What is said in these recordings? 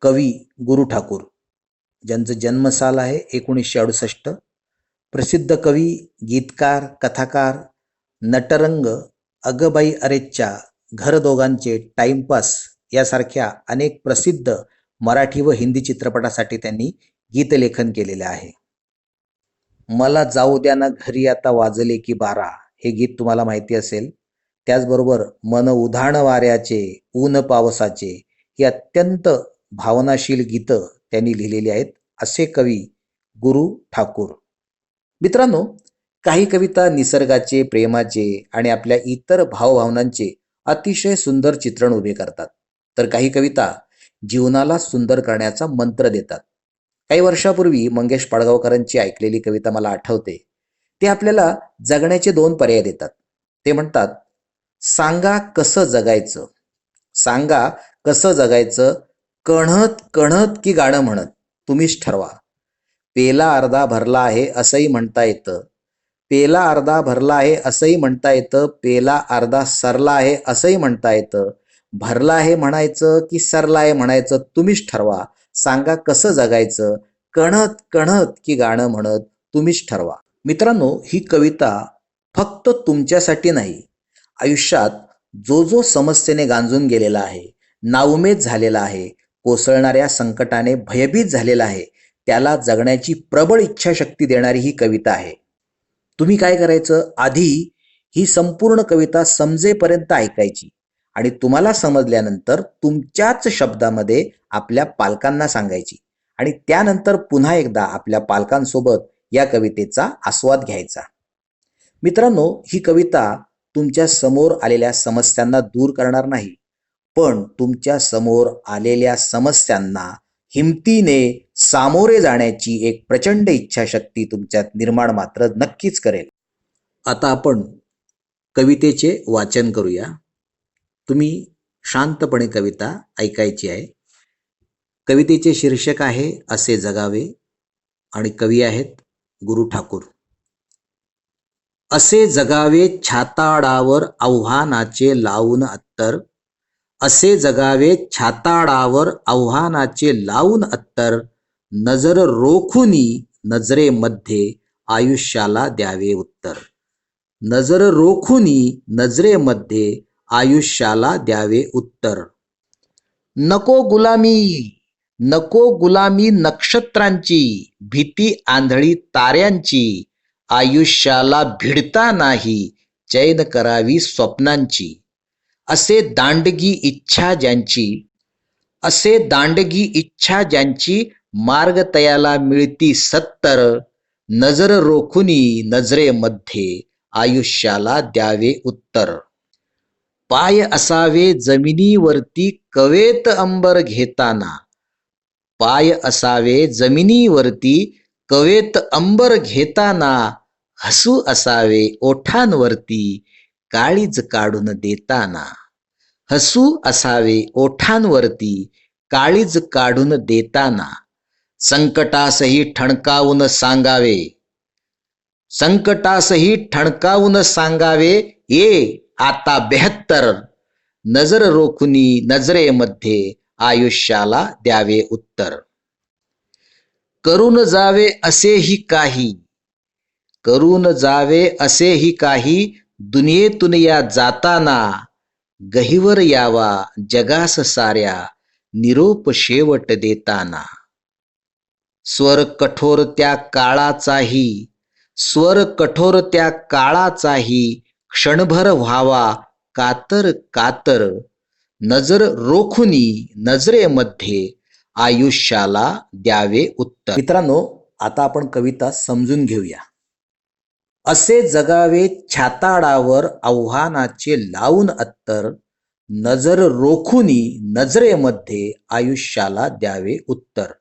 कवी गुरु ठाकूर, ज्यांचं जन्मसाल आहे 1968. प्रसिद्ध कवी, गीतकार, कथाकार, नटरंग, अगबाई अरेच्चा, घर दोघांचे, टाइमपास यासारख्या अनेक प्रसिद्ध मराठी व हिंदी चित्रपटासाठी त्यांनी गीतलेखन केलेले आहे. मला जाऊ द्या ना घरी आता वाजले की 12 हे गीत तुम्हाला माहिती असेल. त्याचबरोबर मन उधाण वाऱ्याचे, ऊन पावसाचे ही अत्यंत भावनाशील गीतं त्यांनी लिहिलेली आहेत. असे कवी गुरु ठाकूर. मित्रांनो, काही कविता निसर्गाचे, प्रेमाचे आणि आपल्या इतर भावभावनांचे अतिशय सुंदर चित्रण उभे करतात, तर काही कविता जीवनाला सुंदर करण्याचा मंत्र देतात. काही वर्षापूर्वी मंगेश पाडगावकरांची ऐकलेली कविता मला आठवते. ते आपल्याला जगण्याचे 2 पर्याय देतात. ते म्हणतात, सांगा कसं जगायचं, सांगा कसं जगायचं, कण्हत कण्हत की गाणं म्हणत, तुम्हीच ठरवा. पेला अर्धा भरला आहे असंही म्हणता येतं, पेला अर्धा भरला आहे असंही म्हणता येतं, पेला अर्धा सरला आहे असंही म्हणता येतं, भरला आहे म्हणायचं की सरला आहे म्हणायचं, तुम्हीच ठरवा. सांगा कसं जगायचं, कण्हत कण्हत की गाणं म्हणत, तुम्हीच ठरवा. मित्रांनो, ही कविता फक्त तुमच्यासाठी नाही, आयुष्यात जो जो समस्येने गांजून गेलेला आहे, नाउमेद झालेला आहे, कोसळणाऱ्या संकटाने भयभीत झालेला आहे, त्याला जगण्याची प्रबळ इच्छाशक्ती देणारी ही कविता आहे. तुम्ही काय करायचं, आधी ही संपूर्ण कविता समजेपर्यंत ऐकायची आणि तुम्हाला समजल्यानंतर तुमच्याच शब्दामध्ये आपल्या पालकांना सांगायची आणि त्यानंतर पुन्हा एकदा आपल्या पालकांसोबत या कवितेचा आस्वाद घ्यायचा. मित्रांनो, ही कविता तुमच्या समोर आलेल्या समस्यांना दूर करणार नाही, पण तुमच्या समोर आलेल्या समस्यांना हिमतीने सामोरे जाण्याची एक प्रचंड इच्छाशक्ती तुमच्यात निर्माण मात्र नक्कीच करेल. आता आपण कवितेचे वाचन करूया. तुम्ही शांतपणे कविता ऐकायची आहे. कवितेचे शीर्षक आहे असे जगावे आणि कवी आहेत गुरु ठाकूर. असे जगावे छाताडावर आव्हानाचे लावून अत्तर, असे जगावे छाताडावर आव्हानाचे लावून अत्तर, नजर रोखुनी नजरेमध्ये आयुष्याला द्यावे उत्तर, नजर रोखुनी नजरेमध्ये आयुष्याला द्यावे उत्तर. नको गुलामी, नको गुलामी नक्षत्रांची, भीती आंधळी ताऱ्यांची, आयुष्याला भिडता नाही चैन करावी स्वप्नांची. असे दांडगी इच्छा ज्यांची, असे दांडगी इच्छा ज्यांची, मार्ग तयाला मिळती 70, नजर रोखुनी नजरेमध्ये आयुष्याला द्यावे उत्तर. पाय असावे जमिनीवरती कवेत अंबर घेताना, पाय असावे जमिनीवरती कवेत अंबर घेताना, हसू असावे ओठांवरती काळीज काढून देताना, हसू असावे ओठांवरती काळीज काढून देताना. संकटासही ठणकावून सांगावे, संकटासही ठणकावून सांगावे, ये आता 72, नजर रोखुनी नजरेमध्ये आयुष्याला द्यावे उत्तर. करून जावे असेही काही, करून जावे असेही काही, दुनियेतून या जाताना, गहिवर यावा जगास साऱ्या निरोप शेवट देताना. स्वर कठोर त्या काळाचाही, स्वर कठोर त्या काळाचाही, क्षणभर व्हावा कातर कातर, नजर रोखुनी नजरेमध्ये आयुष्याला द्यावे उत्तर. मित्रांनो, आता आपण कविता समजून घेऊया. असे जगावे छाताडावर आव्हानाचे लावून अत्तर, नजर रोखुनी नजरेमध्ये आयुष्याला द्यावे उत्तर.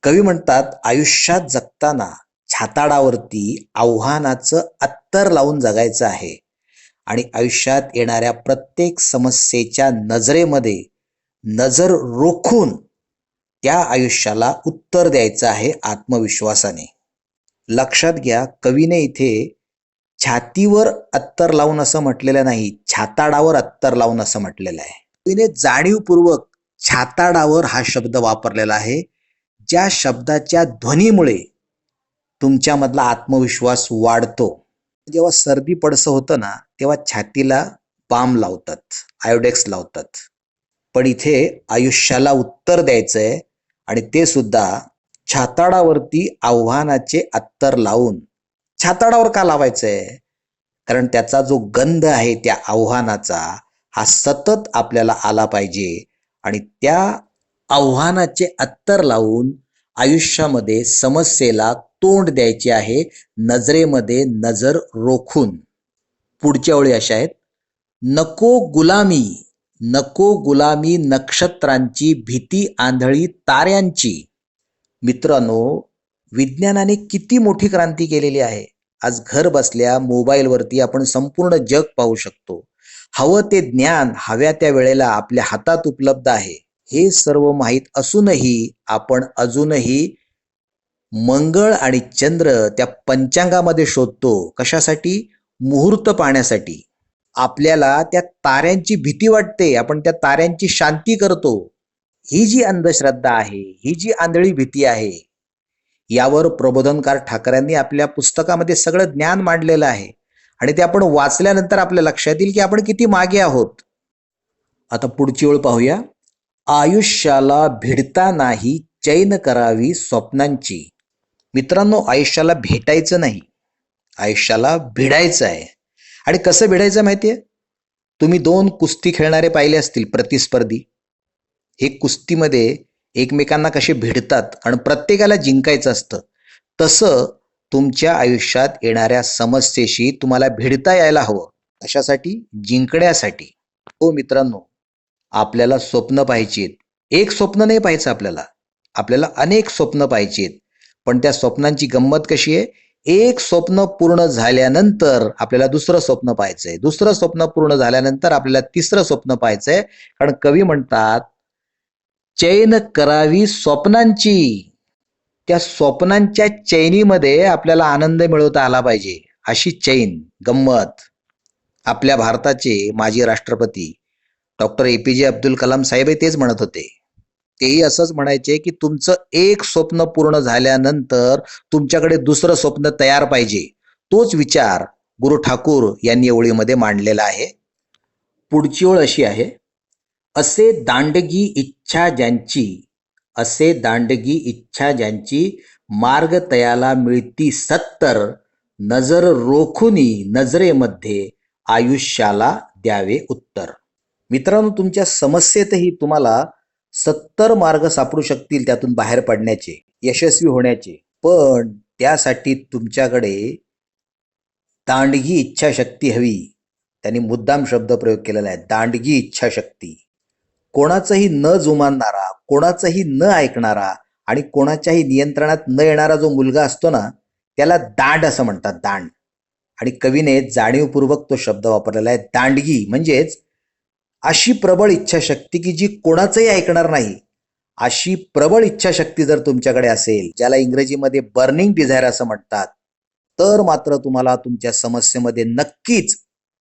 कवी म्हणतात, आयुष्यात जगताना छाताडावरती आव्हानाचं अत्तर लावून जगायचं आहे आणि आयुष्यात येणाऱ्या प्रत्येक समस्येच्या नजरेमध्ये नजर रोखून त्या आयुष्याला उत्तर द्यायचं आहे आत्मविश्वासाने. लक्षात घ्या, कवीने इथे छातीवर अत्तर लावून असं म्हटलेलं नाही, छाताडावर अत्तर लावून असं म्हटलेलं आहे. कवीने जाणीवपूर्वक छाताडावर हा शब्द वापरलेला आहे, ज्या शब्दाच्या ध्वनीमुळे तुमच्यामधला आत्मविश्वास वाढतो. जेव्हा सर्दी पडसं होतं ना, तेव्हा छातीला बाम लावतात, आयोडेक्स लावतात. पण इथे आयुष्याला उत्तर द्यायचंय आणि ते सुद्धा छाताडावरती आव्हानाचे अत्तर लावून. छाताडावर का लावायचंय? कारण त्याचा जो गंध आहे त्या आव्हानाचा, हा सतत आपल्याला आला पाहिजे आणि त्या आव्हानाचे अत्तर लावून आयुष्यामध्ये समस्येला तोंड द्यायचे आहे, नजरेमध्ये नजर रोखून. पुढच्या ओळी अशा आहेत, नको गुलामी, नको गुलामी नक्षत्रांची, भीती आंधळी ताऱ्यांची. मित्रांनो, विज्ञानाने किती मोठी क्रांती केलेली आहे. आज घर बसल्या मोबाईलवरती आपण संपूर्ण जग पाहू शकतो. हवं ते ज्ञान हव्या त्या वेळेला आपल्या हातात उपलब्ध आहे. हे सर्व माहीत असूनही आपण अजूनही मंगळ आणि चंद्र त्या पंचांगामध्ये शोधतो. कशासाठी? मुहूर्त पाहण्यासाठी. आपल्याला त्या ताऱ्यांची भीती वाटते, आपण त्या ताऱ्यांची शांती करतो. ही जी अंधश्रद्धा आहे, ही जी आंधळी भीती आहे, यावर प्रबोधनकार ठाकरेंनी आपल्या पुस्तकामध्ये सगळं ज्ञान मांडलेलं आहे आणि ते आपण वाचल्यानंतर आपल्या लक्षात येईल की आपण किती मागे आहोत. आता पुढची ओळ पाहूया. आयुष्याला भिडता नाही, चैन करावी स्वप्नांची. मित्रांनो, आयुष्याला भेटायचं नाही, आयुष्याला भिडायचं आहे. आणि कसं भिडायचं माहितीये? तुम्ही दोन कुस्ती खेळणारे पाहिले असतील, प्रतिस्पर्धी. हे कुस्तीमध्ये एकमेकांना कसे भिडतात आणि प्रत्येकाला जिंकायचं असतं. तसं तुमच्या आयुष्यात येणाऱ्या समस्येशी तुम्हाला भिडता यायला हवं. कशासाठी? जिंकण्यासाठी. हो मित्रांनो, आपल्याला स्वप्न पाहायचीत. एक स्वप्न नाही पाहायचं आपल्याला, आपल्याला अनेक स्वप्न पाहायचीत. पण त्या स्वप्नांची गंमत कशी आहे? एक स्वप्न पूर्ण झाल्यानंतर आपल्याला दुसरं स्वप्न पाहायचंय, दुसरं स्वप्न पूर्ण झाल्यानंतर आपल्याला तिसरं स्वप्न पाहायचंय. कारण कवी म्हणतात, चैन करावी स्वप्नांची. त्या स्वप्नांच्या चैनीमध्ये आपल्याला आनंद मिळवता आला पाहिजे, अशी चैन, गंमत. आपल्या भारताचे माजी राष्ट्रपती डॉक्टर APJ अब्दुल कलाम साहेब तेच म्हणत होते. तेही असंच म्हणायचे की तुमचं एक स्वप्न पूर्ण झाल्यानंतर तुमच्याकडे दुसरं स्वप्न तयार पाहिजे. तोच विचार गुरु ठाकूर यांनी ओळीमध्ये मांडलेला आहे. पुढची ओळ अशी आहे, असे दांडगी इच्छा ज्यांची, असे दांडगी इच्छा ज्यांची, मार्ग तयाला मिळती 70, नजर रोखुनी नजरेमध्ये आयुष्याला द्यावे उत्तर. मित्रांनो, तुमच्या समस्येतही तुम्हाला 70 मार्ग सापडू शकतील त्यातून बाहेर पडण्याचे, यशस्वी होण्याचे. पण त्यासाठी तुमच्याकडे दांडगी इच्छाशक्ती हवी. त्यांनी मुद्दाम शब्द प्रयोग केलेला आहे, दांडगी इच्छाशक्ती. कोणाचंही न जुमानणारा, कोणाचंही न ऐकणारा आणि कोणाच्याही नियंत्रणात न येणारा जो मुलगा असतो ना, त्याला दांड असं म्हणतात, दांड. आणि कवीने जाणीवपूर्वक तो शब्द वापरलेला आहे, दांडगी. म्हणजेच अशी प्रबळ इच्छाशक्ती की जी कोणाचंही ऐकणार नाही. अशी प्रबळ इच्छाशक्ती जर तुमच्याकडे असेल, ज्याला इंग्रजीमध्ये बर्निंग डिझायर असं म्हणतात, तर मात्र तुम्हाला तुमच्या समस्येमध्ये नक्कीच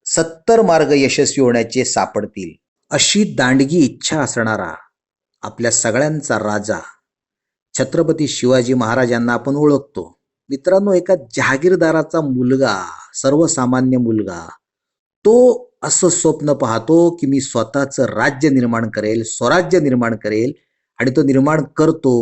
70 मार्ग यशस्वी होण्याचे सापडतील. अशी दांडगी इच्छा असणारा आपल्या सगळ्यांचा राजा छत्रपती शिवाजी महाराजांना आपण ओळखतो. मित्रांनो, एका जहागीरदाराचा मुलगा, सर्वसामान्य मुलगा, तो असं स्वप्न पाहतो की मी स्वतःचं राज्य निर्माण करेल, स्वराज्य निर्माण करेल. आणि तो निर्माण करतो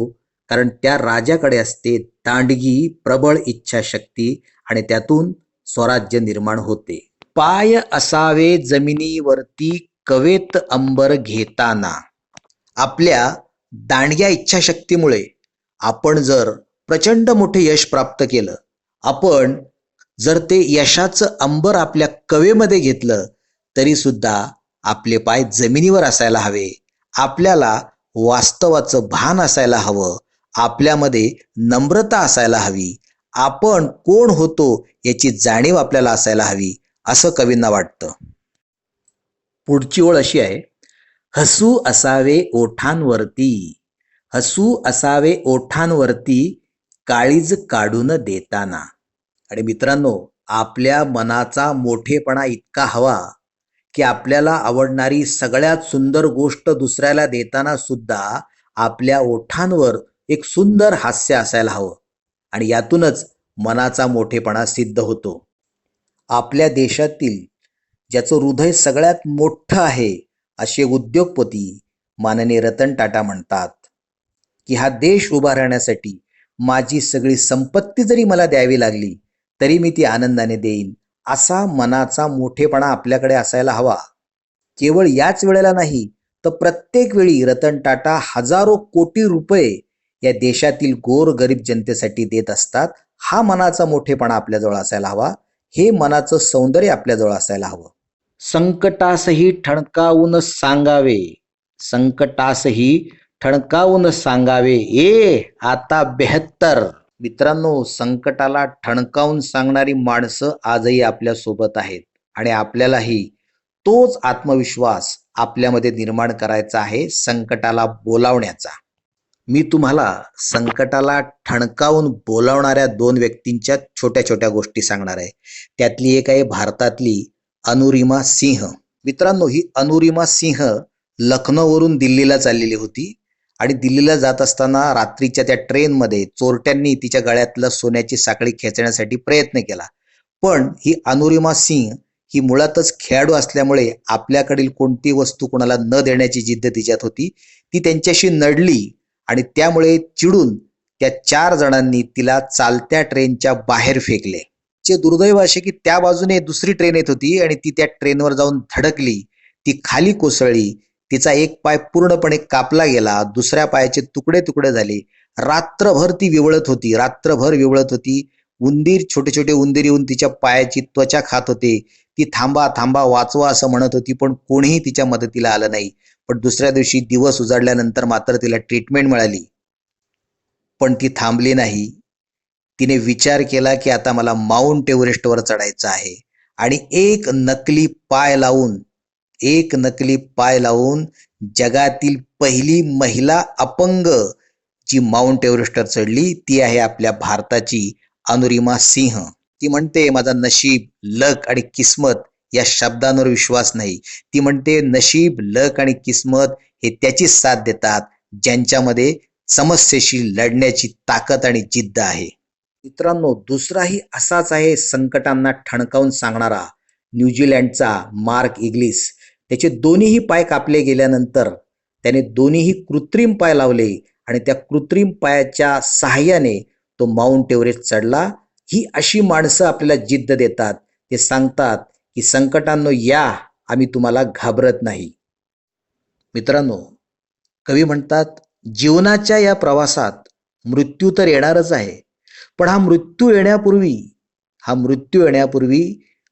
कारण त्या राजाकडे असते दांडगी प्रबळ इच्छाशक्ती आणि त्यातून स्वराज्य निर्माण होते. पाय असावे जमिनीवरती कवेत अंबर घेताना. आपल्या दांडग्या इच्छाशक्तीमुळे आपण जर प्रचंड मोठे यश प्राप्त केलं, आपण जर ते यशाचं अंबर आपल्या कवेमध्ये घेतलं, तरी सुद्धा आपले पाय जमिनीवर असायला हवे. आपल्याला वास्तवाचं भान असायला हवं, आपल्यामध्ये नम्रता असायला हवी, आपण कोण होतो याची जाणीव आपल्याला असायला हवी, असं कवींना वाटतं. पुढची ओळ अशी आहे, हसू असावे ओठांवरती, हसू असावे ओठांवरती, काळीज काढून देताना. आणि मित्रांनो, आपल्या मनाचा मोठेपणा इतका हवा की आपल्याला आवडणारी सगळ्यात सुंदर गोष्ट दुसऱ्याला देताना सुद्धा आपल्या ओठांवर एक सुंदर हास्य असायला हवं आणि यातूनच मनाचा मोठेपणा सिद्ध होतो. आपल्या देशातील ज्याचं हृदय सगळ्यात मोठं आहे असे उद्योगपती माननीय रतन टाटा म्हणतात की हा देश उभा राहण्यासाठी माझी सगळी संपत्ती जरी मला द्यावी लागली तरी मी ती आनंदाने देईन. असा मनाचा मोठेपणा आपल्याकडे असायला हवा. केवळ याच वेळेला नाही तर प्रत्येक वेळी रतन टाटा हजारो कोटी रुपये या देशातील गोरगरीब जनतेसाठी देत असतात. हा मनाचा मोठेपणा आपल्याजवळ असायला हवा. हे मनाचं सौंदर्य आपल्याजवळ असायला हवं. संकटासही ठणकावून सांगावे, संकटासही ठणकावून सांगावे, ए आता बेहत्तर. मित्रांनो, संकटाला ठणकावून सांगणारी माणसं आजही आपल्या सोबत आहेत आणि आपल्यालाही तोच आत्मविश्वास आपल्यामध्ये निर्माण करायचा आहे, संकटाला बोलावण्याचा. मी तुम्हाला संकटाला ठणकावून बोलावणाऱ्या 2 व्यक्तींच्या छोट्या छोट्या गोष्टी सांगणार आहे. त्यातली एक आहे भारतातली अनुरिमा सिंह. मित्रांनो, ही अनुरिमा सिंह लखनौवरून दिल्लीला चाललेली होती आणि दिल्लीला जात असताना रात्रीच्या त्या ट्रेनमध्ये चोरट्यांनी तिच्या गळ्यातलं सोन्याची साखळी खेचण्यासाठी प्रयत्न केला. पण ही अनुरिमा सिंह ही मुळातच खेळाडू असल्यामुळे आपल्याकडील कोणती वस्तू कोणाला न देण्याची जिद्द तिच्यात होती. ती त्यांच्याशी नडली आणि त्यामुळे चिडून त्या 4 जणांनी तिला चालत्या ट्रेनच्या बाहेर फेकले. चे दुर्दैव असे की त्या बाजूने दुसरी ट्रेन येत होती आणि ती त्या ट्रेनवर जाऊन धडकली. ती खाली कोसळली. तिचा एक पाय पूर्णपणे कापला गेला. दुसऱ्या पायाचे तुकडे तुकडे झाले. रात्रभर ती विवळत होती, रात्रभर विवळत होती. उंदीर, छोटे छोटे उंदीर येऊन तिच्या पायाची त्वचा खात होते. ती थांबा थांबा, वाचवा असं म्हणत होती, पण कोणीही तिच्या मदतीला आलं नाही. पण दुसऱ्या दिवशी दिवस उजाडल्यानंतर मात्र तिला ट्रीटमेंट मिळाली. पण ती थांबली नाही. तिने विचार केला की आता मला माउंट एव्हरेस्टवर चढायचं आहे आणि एक नकली पाय लावून जगातील पहिली महिला अपंग जी माउंट एव्हरेस्टवर चढली ती आहे आपल्या भारताची अनुरिमा सिंह. ती म्हणते माझा नशीब, लक आणि किस्मत या शब्दांवर विश्वास नाही. ती म्हणते नशीब, लक आणि किस्मत हे त्याचीच साथ देतात ज्यांच्यामध्ये समस्येशी लढण्याची ताकद आणि जिद्द आहे. मित्रांनो, दुसराही असाच आहे संकटांना ठणकावून सांगणारा न्यूझीलंडचा मार्क इग्लिस. त्याचे दोन्हीही पाय कापले गेल्यानंतर त्याने दोन्हीही कृत्रिम पाय लावले आणि त्या कृत्रिम पायाच्या सहाय्याने तो माउंट एव्हरेस्ट चढला. ही अशी माणसं आपल्याला जिद्द देतात. ते सांगतात की संकटांनो या, आम्ही तुम्हाला घाबरत नाही. मित्रांनो, कवी म्हणतात जीवनाच्या या प्रवासात मृत्यू तर येणारच आहे, पण हा मृत्यू येण्यापूर्वी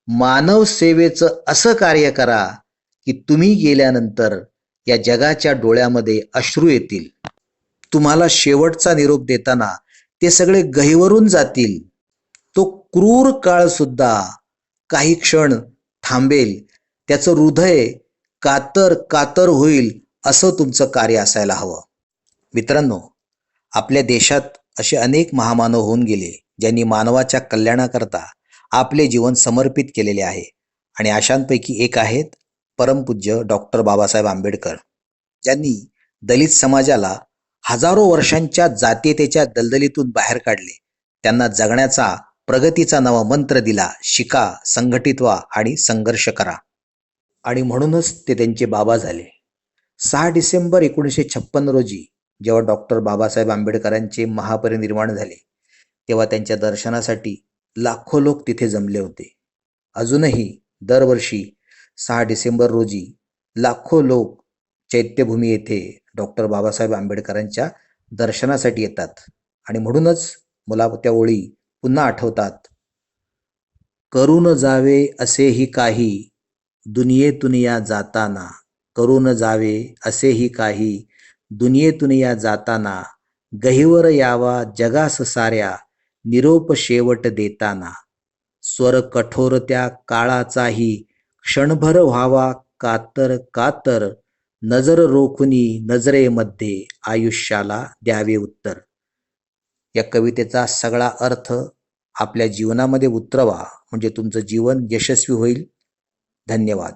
मानव सेवेचं असं कार्य करा की तुम्ही गेल्यानंतर या जगाच्या डोळ्यामध्ये अश्रू येतील. तुम्हाला शेवटचा निरोप देताना ते सगळे गहिवरून जातील. तो क्रूर काळ सुद्धा काही क्षण थांबेल. त्याचं हृदय कातर कातर होईल असं तुमचं कार्य असायला हवं. मित्रांनो, आपल्या देशात असे अनेक महामानव होऊन गेले ज्यांनी मानवाच्या कल्याणाकरता आपले जीवन समर्पित केलेले आहे आणि अशांपैकी एक आहेत परमपूज्य डॉक्टर बाबासाहेब आंबेडकर, ज्यांनी दलित समाजाला हजारो वर्षांच्या जातीयतेच्या दलदलीतून बाहेर काढले. त्यांना जगण्याचा, प्रगतीचा नवा मंत्र दिला, शिका, संघटित व्हा आणि संघर्ष करा. आणि म्हणूनच ते त्यांचे बाबा झाले. 6 डिसेंबर 1956 रोजी जेव्हा डॉक्टर बाबासाहेब आंबेडकरांचे महापरिनिर्वाण झाले तेव्हा त्यांच्या दर्शनासाठी लाखो लोक तिथे जमले होते. अजूनही दरवर्षी 6 डिसेंबर रोजी लाखो लोक चैत्यभूमी येथे डॉक्टर बाबासाहेब आंबेडकरांच्या दर्शनासाठी येतात आणि म्हणूनच मला त्या ओळी पुन्हा आठवतात. करून जावे असेही काही दुनियेतून या जाताना, करून जावे असेही काही दुनियेतून या जाताना, गहिवर यावा जगास साऱ्या निरोप शेवट देताना, स्वर कठोर त्या काळाचाही क्षणभर व्हावा कातर कातर, नजर रोखुनी नजरेमध्ये आयुष्याला द्यावे उत्तर. या कवितेचा सगळा अर्थ आपल्या जीवनामध्ये उतरवा म्हणजे तुमचं जीवन यशस्वी होईल. धन्यवाद.